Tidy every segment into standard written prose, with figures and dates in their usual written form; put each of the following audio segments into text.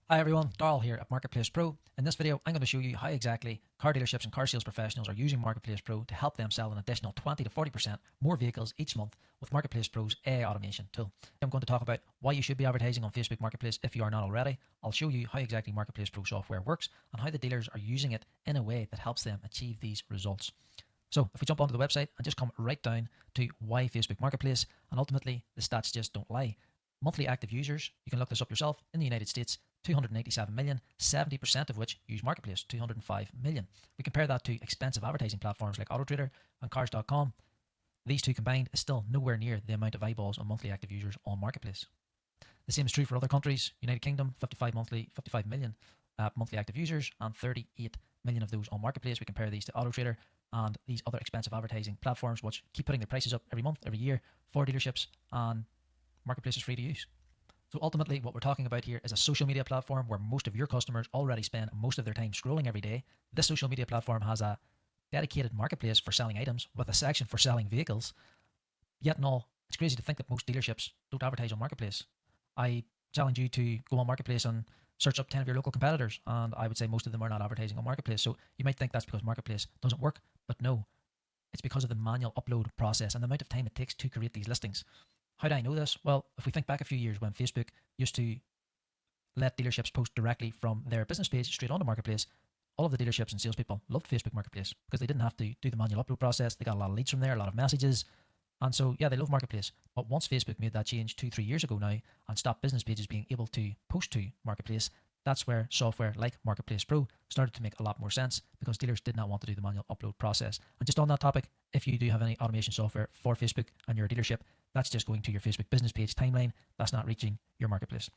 Hi everyone, Darrell here at Marketplace Pro. In this video, I'm going to show you how exactly car dealerships and car sales professionals are using Marketplace Pro to help them sell an additional 20 to 40% more vehicles each month with Marketplace Pro's AI automation tool. I'm going to talk about why you should be advertising on Facebook Marketplace if you are not already. I'll show you how exactly Marketplace Pro software works and how the dealers are using it in a way that helps them achieve these results. So if we jump onto the website and just come right down to why Facebook Marketplace, and ultimately the stats just don't lie. Monthly active users, you can look this up yourself, in the United States, 287 million, 70% of which use Marketplace, 205 million. We compare that to expensive advertising platforms like AutoTrader and Cars.com. These two combined is still nowhere near the amount of eyeballs on monthly active users on Marketplace. The same is true for other countries. United Kingdom, 55 million monthly active users, and 38 million of those on Marketplace. We compare these to AutoTrader and these other expensive advertising platforms, which keep putting their prices up every month, every year for dealerships, and Marketplace is free to use. So ultimately, what we're talking about here is a social media platform where most of your customers already spend most of their time scrolling every day. This social media platform has a dedicated marketplace for selling items with a section for selling vehicles. Yet and all, it's crazy to think that most dealerships don't advertise on Marketplace. I challenge you to go on Marketplace and search up 10 of your local competitors, and I would say most of them are not advertising on Marketplace. So you might think that's because Marketplace doesn't work, but no, it's because of the manual upload process and the amount of time it takes to create these listings. How do I know this? Well, if we think back a few years when Facebook used to let dealerships post directly from their business page straight onto Marketplace, all of the dealerships and salespeople loved Facebook Marketplace because they didn't have to do the manual upload process. They got a lot of leads from there, a lot of messages. And so, yeah, they love Marketplace. But once Facebook made that change 2-3 years ago now and stopped business pages being able to post to Marketplace, that's where software like Marketplace Pro started to make a lot more sense because dealers did not want to do the manual upload process. And just on that topic, if you do have any automation software for Facebook and your dealership, that's just going to your Facebook business page timeline. That's not reaching your Marketplace.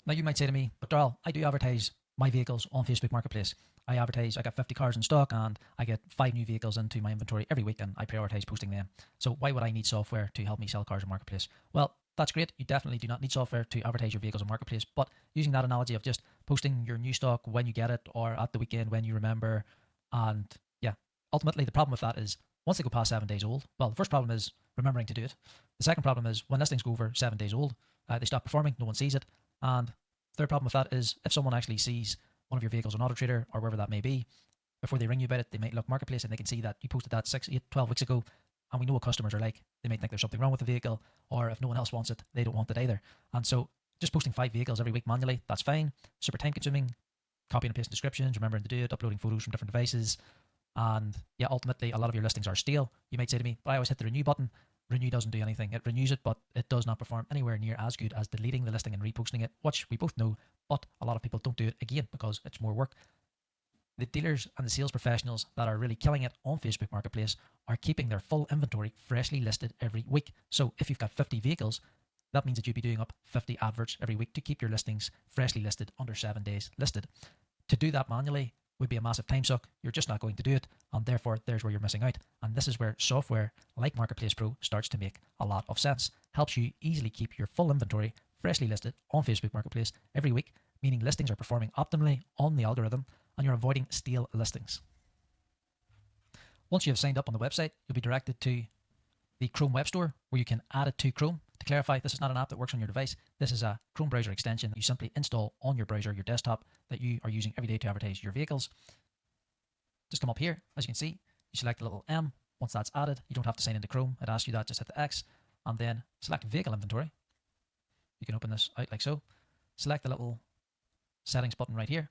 Now you might say to me, but Darrell, I do advertise my vehicles on Facebook Marketplace. I got 50 cars in stock and I get 5 new vehicles into my inventory every week and I prioritize posting them. So why would I need software to help me sell cars on Marketplace? Well, that's great. You definitely do not need software to advertise your vehicles on Marketplace, but using that analogy of just posting your new stock when you get it or at the weekend when you remember, and yeah, ultimately the problem with that is once they go past 7 days old, well, the first problem is remembering to do it. The second problem is when listings go over 7 days old, they stop performing, no one sees it. And the third problem with that is if someone actually sees one of your vehicles on AutoTrader or wherever that may be, before they ring you about it, they might look Marketplace and they can see that you posted that 6, 8, 12 weeks ago. And we know what customers are like. They might think there's something wrong with the vehicle, or if no one else wants it, they don't want it either. And so just posting 5 vehicles every week manually, that's fine. Super time consuming, copying and pasting descriptions, remembering to do it, uploading photos from different devices. And yeah, ultimately a lot of your listings are stale. You might say to me, but I always hit the renew button. Renew doesn't do anything. It renews it, but it does not perform anywhere near as good as deleting the listing and reposting it, which we both know, but a lot of people don't do it again because it's more work. The dealers and the sales professionals that are really killing it on Facebook Marketplace are keeping their full inventory freshly listed every week. So if you've got 50 vehicles, that means that you'd be doing up 50 adverts every week to keep your listings freshly listed under 7 days listed. To do that manually would be a massive time suck. You're just not going to do it, and therefore there's where you're missing out. And this is where software like Marketplace Pro starts to make a lot of sense. Helps you easily keep your full inventory freshly listed on Facebook Marketplace every week, meaning listings are performing optimally on the algorithm and you're avoiding stale listings. Once you have signed up on the website, you'll be directed to the Chrome Web Store where you can add it to Chrome. To clarify, this is not an app that works on your device. This is a Chrome browser extension that you simply install on your browser, your desktop, that you are using every day to advertise your vehicles. Just come up here. As you can see, you select the little M. Once that's added, you don't have to sign into Chrome. It asks you that, just hit the X and then select vehicle inventory. You can open this out like so. Select the little settings button right here.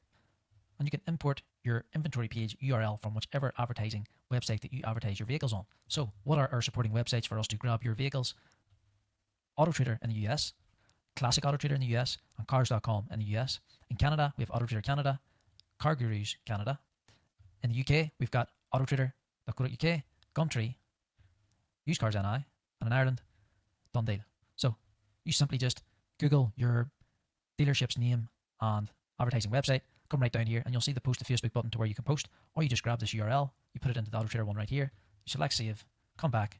And you can import your inventory page URL from whichever advertising website that you advertise your vehicles on. So what are our supporting websites for us to grab your vehicles? AutoTrader in the US, Classic AutoTrader in the US, and Cars.com in the US. In Canada, we have AutoTrader Canada, Car Gurus Canada. In the UK, we've got AutoTrader.co.uk, Gumtree, Used Cars NI, and in Ireland, Dundale. So you simply just Google your dealership's name and advertising website, come right down here and you'll see the post to Facebook button to where you can post, or you just grab this URL, you put it into the AutoTrader one right here, you select save, come back,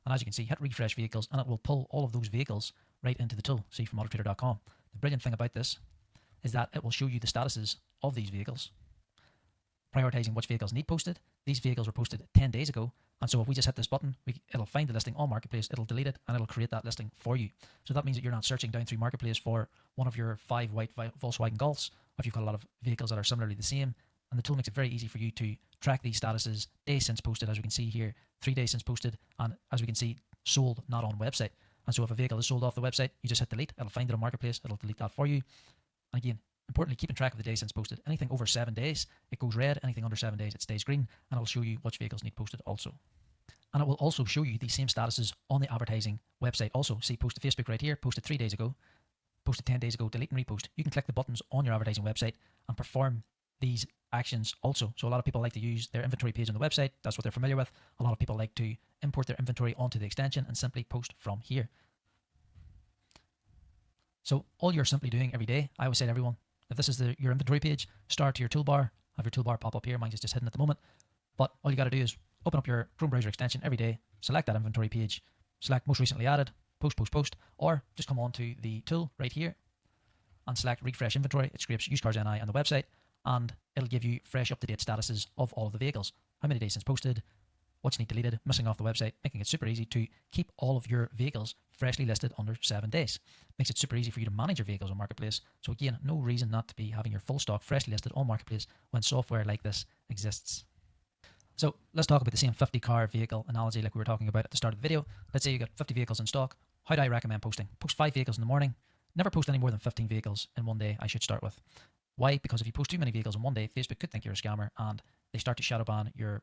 and as you can see, hit refresh vehicles and it will pull all of those vehicles right into the tool, see from AutoTrader.com. The brilliant thing about this is that it will show you the statuses of these vehicles, prioritizing which vehicles need posted, these vehicles were posted 10 days ago. And so if we just hit this button, it'll find the listing on Marketplace, it'll delete it, and it'll create that listing for you. So that means that you're not searching down through Marketplace for one of your 5 white Volkswagen Golfs, if you've got a lot of vehicles that are similarly the same. And the tool makes it very easy for you to track these statuses, days since posted, as we can see here, 3 days since posted, and as we can see, sold, not on website. And so if a vehicle is sold off the website, you just hit delete, it'll find it on Marketplace, it'll delete that for you. And again, importantly, keeping track of the days since posted. Anything over 7 days, it goes red. Anything under 7 days, it stays green, and it'll show you which vehicles need posted also. And it will also show you the same statuses on the advertising website also. See, posted Facebook right here, posted 3 days ago, posted 10 days ago, delete and repost. You can click the buttons on your advertising website and perform these actions also. So a lot of people like to use their inventory page on the website. That's what they're familiar with. A lot of people like to import their inventory onto the extension and simply post from here. So all you're simply doing every day, I always say to everyone, if this is your inventory page, start to your toolbar, have your toolbar pop up here. Mine is just hidden at the moment. But all you got to do is open up your Chrome browser extension every day, select that inventory page, select most recently added, post, or just come on to the tool right here and select refresh inventory. It scrapes used cars NI on the website, and it'll give you fresh up-to-date statuses of all of the vehicles. How many days since posted, what you need deleted, missing off the website, making it super easy to keep all of your vehicles freshly listed under 7 days. Makes it super easy for you to manage your vehicles on Marketplace. So again, no reason not to be having your full stock freshly listed on Marketplace when software like this exists. So let's talk about the same 50 car vehicle analogy like we were talking about at the start of the video. Let's say you got 50 vehicles in stock. How do I recommend posting? Post 5 vehicles in the morning. Never post any more than 15 vehicles in one day, I should start with. Why? Because if you post too many vehicles in one day, Facebook could think you're a scammer and they start to shadow ban your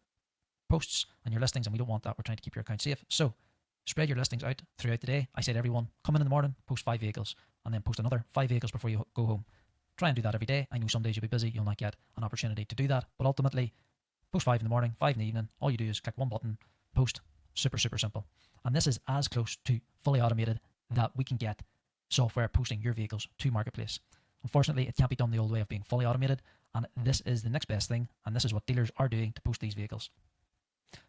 posts and your listings, and we don't want that. We're trying to keep your account safe. So spread your listings out throughout the day. I say to everyone, come in the morning, post 5 vehicles, and then post another 5 vehicles before you go home. Try and do that every day. I know some days you'll be busy, you'll not get an opportunity to do that, but ultimately, post 5 in the morning, 5 in the evening. All you do is click one button, post. Super simple. And this is as close to fully automated that we can get software posting your vehicles to Marketplace. Unfortunately, it can't be done the old way of being fully automated, and this is the next best thing, and this is what dealers are doing to post these vehicles.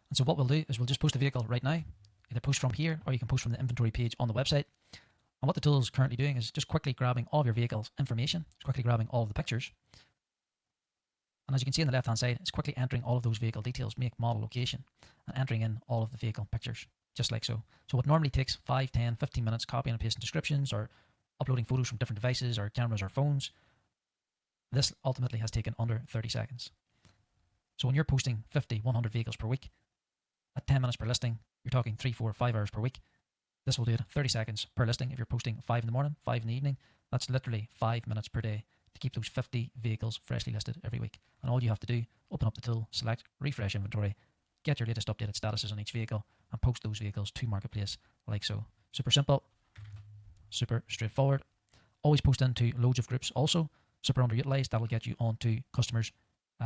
And so what we'll do is we'll just post a vehicle right now. Either post from here, or you can post from the inventory page on the website. And what the tool is currently doing is just quickly grabbing all of your vehicle's information, it's quickly grabbing all of the pictures. And as you can see on the left hand side, it's quickly entering all of those vehicle details, make, model, location, and entering in all of the vehicle pictures, just like so. So what normally takes 5, 10, 15 minutes copying and pasting descriptions or uploading photos from different devices or cameras or phones, this ultimately has taken under 30 seconds. So when you're posting 50, 100 vehicles per week, at 10 minutes per listing, you're talking 3, 4, 5 hours per week. This will do it 30 seconds per listing. If you're posting 5 in the morning, 5 in the evening, that's literally 5 minutes per day to keep those 50 vehicles freshly listed every week. And all you have to do, open up the tool, select refresh inventory, get your latest updated statuses on each vehicle, and post those vehicles to Marketplace like so. Super simple, super straightforward. Always post into loads of groups also. Super underutilized. That'll get you onto customers'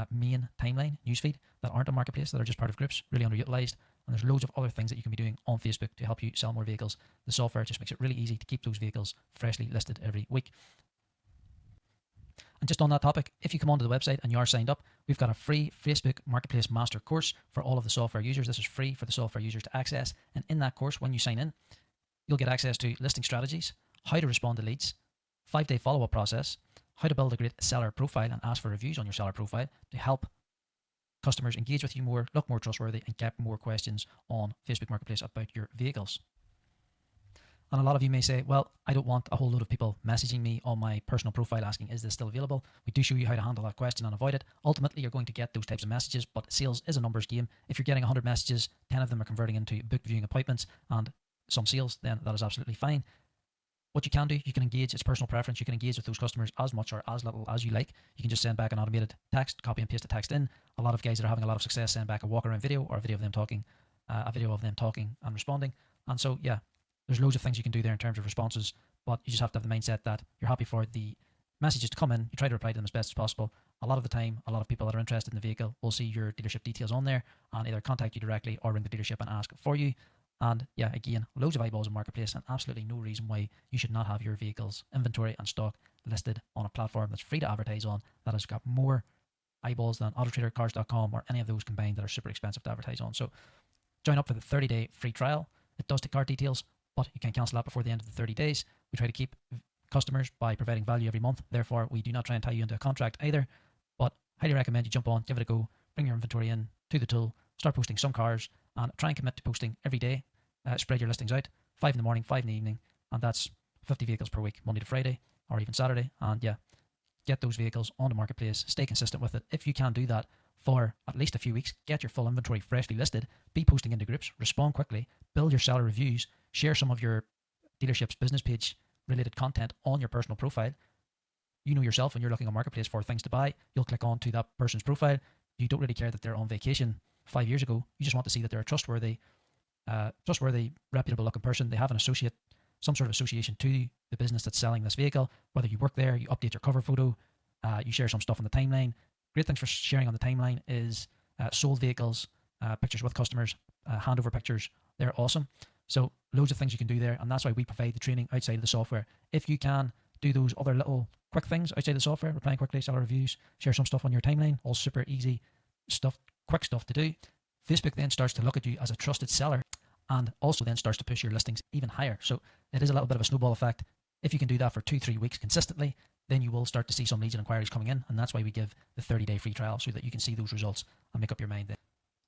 main timeline, newsfeed, that aren't on Marketplace, that are just part of groups, really underutilized. And there's loads of other things that you can be doing on Facebook to help you sell more vehicles. The software just makes it really easy to keep those vehicles freshly listed every week. And just on that topic, if you come onto the website and you are signed up, we've got a free Facebook Marketplace Master course for all of the software users. This is free for the software users to access. And in that course, when you sign in, you'll get access to listing strategies, how to respond to leads, 5-day follow-up process, how to build a great seller profile and ask for reviews on your seller profile to help customers engage with you more, look more trustworthy, and get more questions on Facebook Marketplace about your vehicles. And a lot of you may say, well, I don't want a whole load of people messaging me on my personal profile asking, is this still available? We do show you how to handle that question and avoid it. Ultimately, you're going to get those types of messages, but sales is a numbers game. If you're getting 100 messages, 10 of them are converting into booked viewing appointments and some sales, then that is absolutely fine. What you can do, you can engage, it's personal preference, you can engage with those customers as much or as little as you like. You can just send back an automated text, copy and paste the text in. A lot of guys that are having a lot of success send back a walk around video or a video of them talking and responding. And so, yeah, there's loads of things you can do there in terms of responses, but you just have to have the mindset that you're happy for the messages to come in. You try to reply to them as best as possible. A lot of the time, a lot of people that are interested in the vehicle will see your dealership details on there and either contact you directly or ring the dealership and ask for you. And yeah, again, loads of eyeballs in Marketplace and absolutely no reason why you should not have your vehicles inventory and stock listed on a platform that's free to advertise on, that has got more eyeballs than AutoTrader, Cars.com, or any of those combined that are super expensive to advertise on. So join up for the 30-day free trial. It does take car details, but you can cancel that before the end of the 30 days. We try to keep customers by providing value every month. Therefore, we do not try and tie you into a contract either, but highly recommend you jump on, give it a go, bring your inventory in, to the tool, start posting some cars, and try and commit to posting every day. Spread your listings out, 5 in the morning, 5 in the evening, and that's 50 vehicles per week, Monday to Friday, or even Saturday. And yeah, get those vehicles on the marketplace, stay consistent with it. If you can do that for at least a few weeks, get your full inventory freshly listed, be posting into groups, respond quickly, build your seller reviews, share some of your dealership's business page related content on your personal profile. You know yourself, when you're looking on marketplace for things to buy, you'll click on to that person's profile. You don't really care that they're on vacation 5 years ago. You just want to see that they're a trustworthy, reputable looking person. They have an associate, some sort of association to the business that's selling this vehicle. Whether you work there, you update your cover photo, you share some stuff on the timeline. Great things for sharing on the timeline is sold vehicles, pictures with customers, handover pictures. They're awesome. So loads of things you can do there, and that's why we provide the training outside of the software. If you can do those other little quick things outside the software, replying quickly, seller reviews, share some stuff on your timeline, all super easy stuff, quick stuff to do. Facebook then starts to look at you as a trusted seller, and also then starts to push your listings even higher. So it is a little bit of a snowball effect. If you can do that for 2-3 weeks consistently, then you will start to see some leads and inquiries coming in, and that's why we give the 30-day free trial, so that you can see those results and make up your mind then.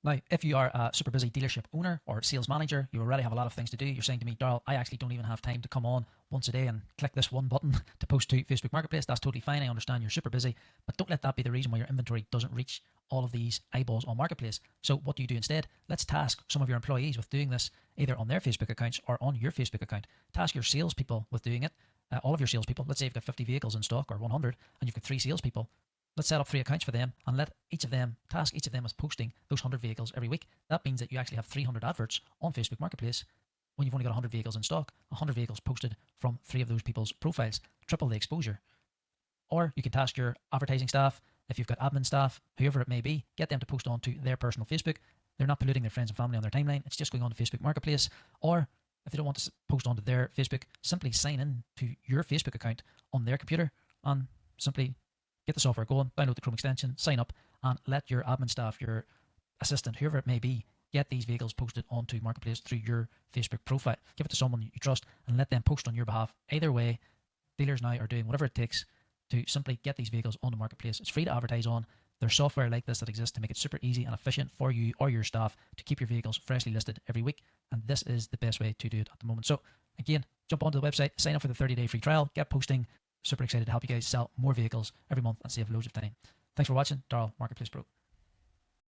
Now, if you are a super busy dealership owner or sales manager, you already have a lot of things to do. You're saying to me, Darryl, I actually don't even have time to come on once a day and click this one button to post to Facebook Marketplace. That's totally fine. I understand you're super busy, but don't let that be the reason why your inventory doesn't reach all of these eyeballs on Marketplace. So what do you do instead? Let's task some of your employees with doing this either on their Facebook accounts or on your Facebook account. Task your salespeople with doing it. All of your salespeople, let's say you've got 50 vehicles in stock or 100 and you've got 3 salespeople. Let's set up 3 accounts for them and let task each of them with posting those 100 vehicles every week. That means that you actually have 300 adverts on Facebook Marketplace when you've only got 100 vehicles in stock, 100 vehicles posted from 3 of those people's profiles, triple the exposure. Or you can task your advertising staff, if you've got admin staff, whoever it may be, get them to post onto their personal Facebook. They're not polluting their friends and family on their timeline. It's just going on to Facebook Marketplace. Or if they don't want to post onto their Facebook, simply sign in to your Facebook account on their computer and simply get the software going, download the Chrome extension, sign up, and let your admin staff, your assistant, whoever it may be, get these vehicles posted onto Marketplace through your Facebook profile. Give it to someone you trust and let them post on your behalf. Either way, dealers now are doing whatever it takes to simply get these vehicles on the Marketplace. It's free to advertise on. There's software like this that exists to make it super easy and efficient for you or your staff to keep your vehicles freshly listed every week. And this is the best way to do it at the moment. So again, jump onto the website, sign up for the 30-day free trial, get posting. Super excited to help you guys sell more vehicles every month and save loads of time. Thanks for watching. Darryl, Marketplace Pro.